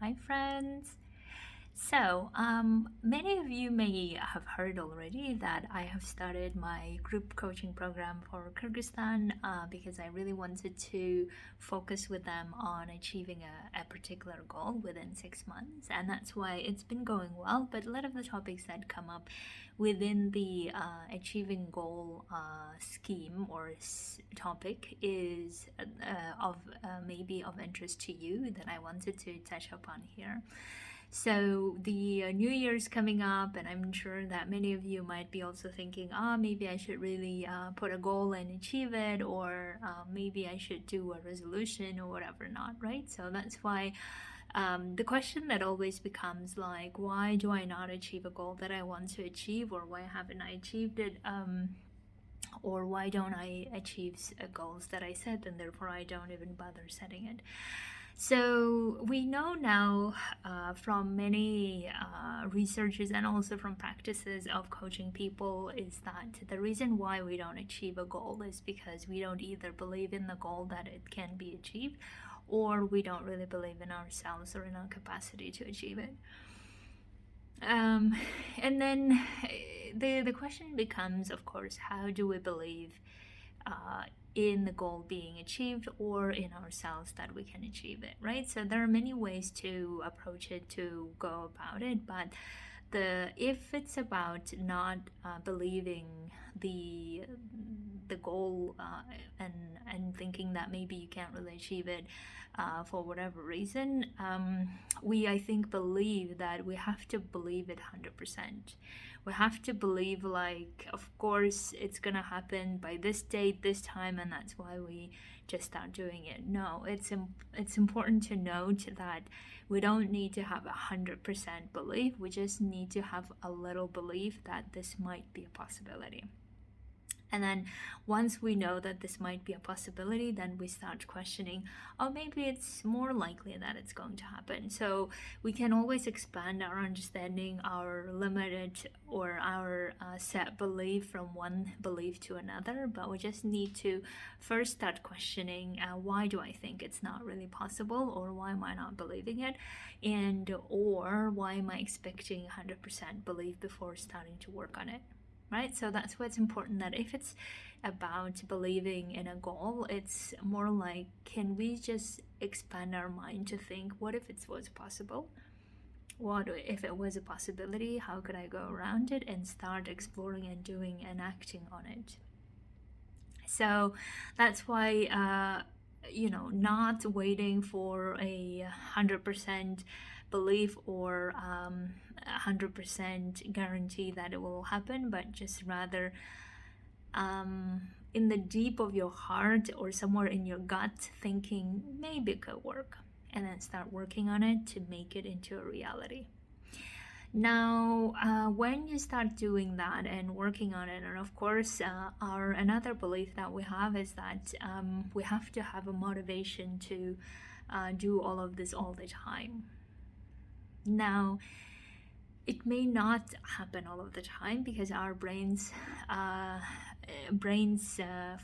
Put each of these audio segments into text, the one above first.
Hi, friends. Many of you may have heard already that I have started my group coaching program for Kyrgyzstan because I really wanted to focus with them on achieving a particular goal within 6 months, and that's why it's been going well. But a lot of the topics that come up within the achieving goal scheme or topic is of maybe of interest to you that I wanted to touch upon here. So the New Year's coming up, and I'm sure that many of you might be also thinking, maybe I should really put a goal and achieve it, or maybe I should do a resolution or whatever not, right? So that's why the question that always becomes like, why do I not achieve a goal that I want to achieve, or why haven't I achieved it? Or why don't I achieve goals that I set, and therefore I don't even bother setting it? So we know now from many researches and also from practices of coaching people is that the reason why we don't achieve a goal is because we don't either believe in the goal that it can be achieved, or we don't really believe in ourselves or in our capacity to achieve it. And then the question becomes, of course, how do we believe in the goal being achieved or in ourselves that we can achieve it, right? So there are many ways to approach it, to go about it, but if it's about not believing the goal and thinking that maybe you can't really achieve it for whatever reason, we I think believe that we have to believe it 100%. We have to believe, like, of course it's gonna happen by this date, this time, and that's why we just start doing it. No, it's important to note that we don't need to have 100% belief. We just need to have a little belief that this might be a possibility. And then once we know that this might be a possibility, then we start questioning, oh, maybe it's more likely that it's going to happen. So we can always expand our understanding, our limited or our set belief from one belief to another, but we just need to first start questioning, why do I think it's not really possible, or why am I not believing it, and or why am I expecting 100% belief before starting to work on it? Right? So that's what's important, that if it's about believing in a goal, it's more like, can we just expand our mind to think, what if it was possible? What if it was a possibility? How could I go around it, and start exploring and doing and acting on it? So that's why not waiting for a 100% belief or 100% guarantee that it will happen, but just rather in the deep of your heart or somewhere in your gut thinking maybe it could work, and then start working on it to make it into a reality. Now, when you start doing that and working on it, and of course, our another belief that we have is that we have to have a motivation to do all of this all the time. Now, it may not happen all of the time because our brains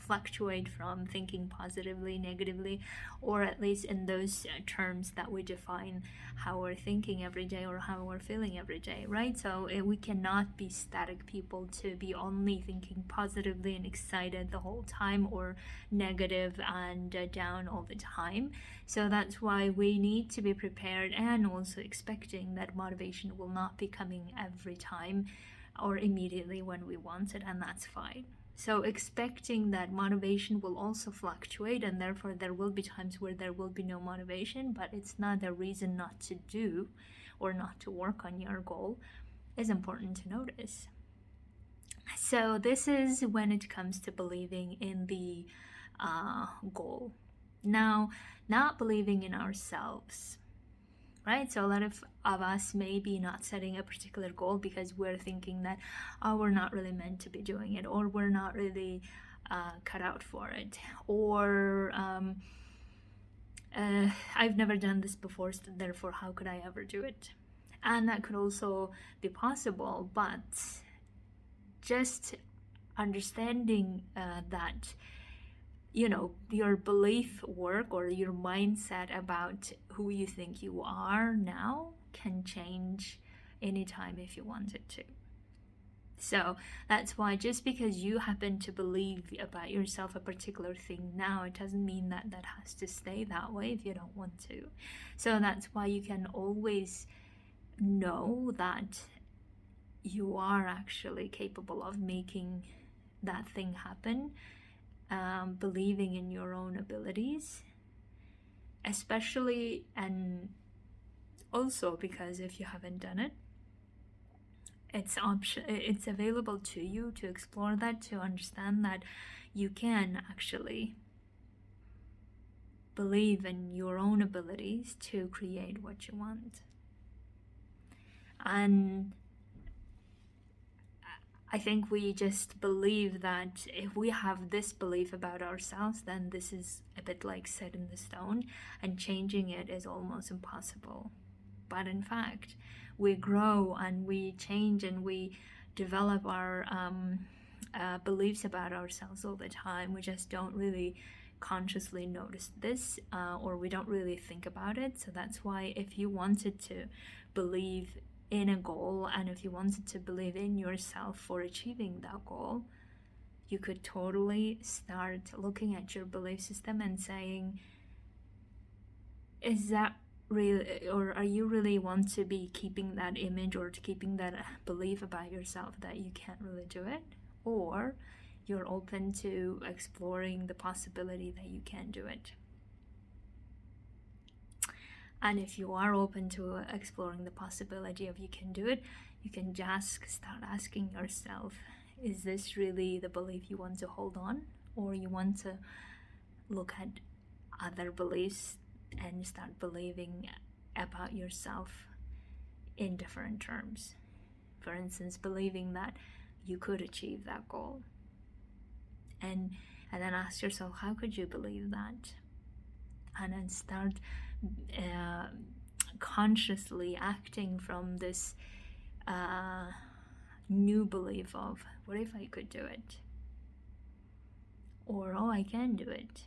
fluctuate from thinking positively, negatively, or at least in those terms that we define how we're thinking every day or how we're feeling every day, right? So we cannot be static people to be only thinking positively and excited the whole time, or negative and down all the time. So that's why we need to be prepared and also expecting that motivation will not be coming every time or immediately when we want it, and that's fine. So expecting that motivation will also fluctuate, and therefore there will be times where there will be no motivation, but it's not a reason not to do or not to work on your goal, is important to notice. So this is when it comes to believing in the goal. Now, not believing in ourselves, right? So a lot of us may be not setting a particular goal because we're thinking that, oh, we're not really meant to be doing it, or we're not really cut out for it, or I've never done this before, so therefore how could I ever do it? And that could also be possible, but just understanding that your belief work or your mindset about who you think you are now can change anytime if you wanted to. So that's why just because you happen to believe about yourself a particular thing now, it doesn't mean that that has to stay that way if you don't want to. So that's why you can always know that you are actually capable of making that thing happen, believing in your own abilities, especially, and also because if you haven't done it, it's available to you to explore that, to understand that you can actually believe in your own abilities to create what you want. And I think we just believe that if we have this belief about ourselves, then this is a bit like set in the stone, and changing it is almost impossible. But in fact, we grow and we change and we develop our beliefs about ourselves all the time. We just don't really consciously notice this, or we don't really think about it. So that's why if you wanted to believe in a goal, and if you wanted to believe in yourself for achieving that goal, you could totally start looking at your belief system and saying, is that really, or are you really want to be keeping that image or keeping that belief about yourself that you can't really do it? Or you're open to exploring the possibility that you can do it. And if you are open to exploring the possibility of you can do it, you can just start asking yourself, is this really the belief you want to hold on? Or you want to look at other beliefs and start believing about yourself in different terms. For instance, believing that you could achieve that goal. And then ask yourself, how could you believe that? And then start consciously acting from this new belief of, what if I could do it? Or, oh, I can do it.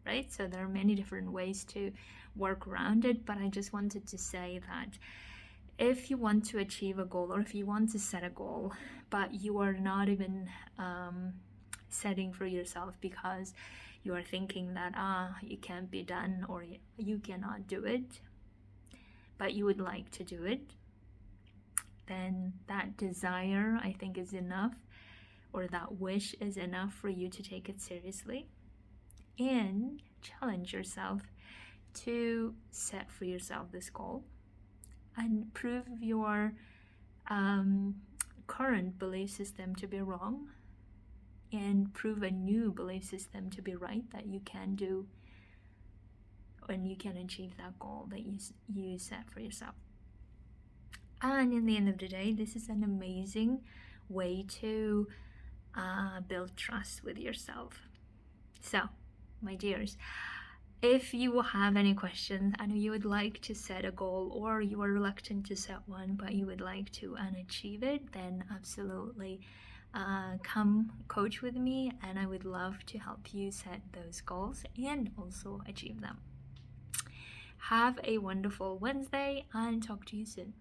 Right? So there are many different ways to work around it, but I just wanted to say that if you want to achieve a goal, or if you want to set a goal, but you are not even setting for yourself because you are thinking that it can't be done or you cannot do it, but you would like to do it, then that desire, I think, is enough, or that wish is enough for you to take it seriously and challenge yourself to set for yourself this goal and prove your current belief system to be wrong and prove a new belief system to be right, that you can do and you can achieve that goal that you set for yourself. And in the end of the day, this is an amazing way to build trust with yourself. So, my dears, if you have any questions and you would like to set a goal, or you are reluctant to set one but you would like to achieve it, then absolutely come coach with me, and I would love to help you set those goals and also achieve them. Have a wonderful Wednesday and talk to you soon.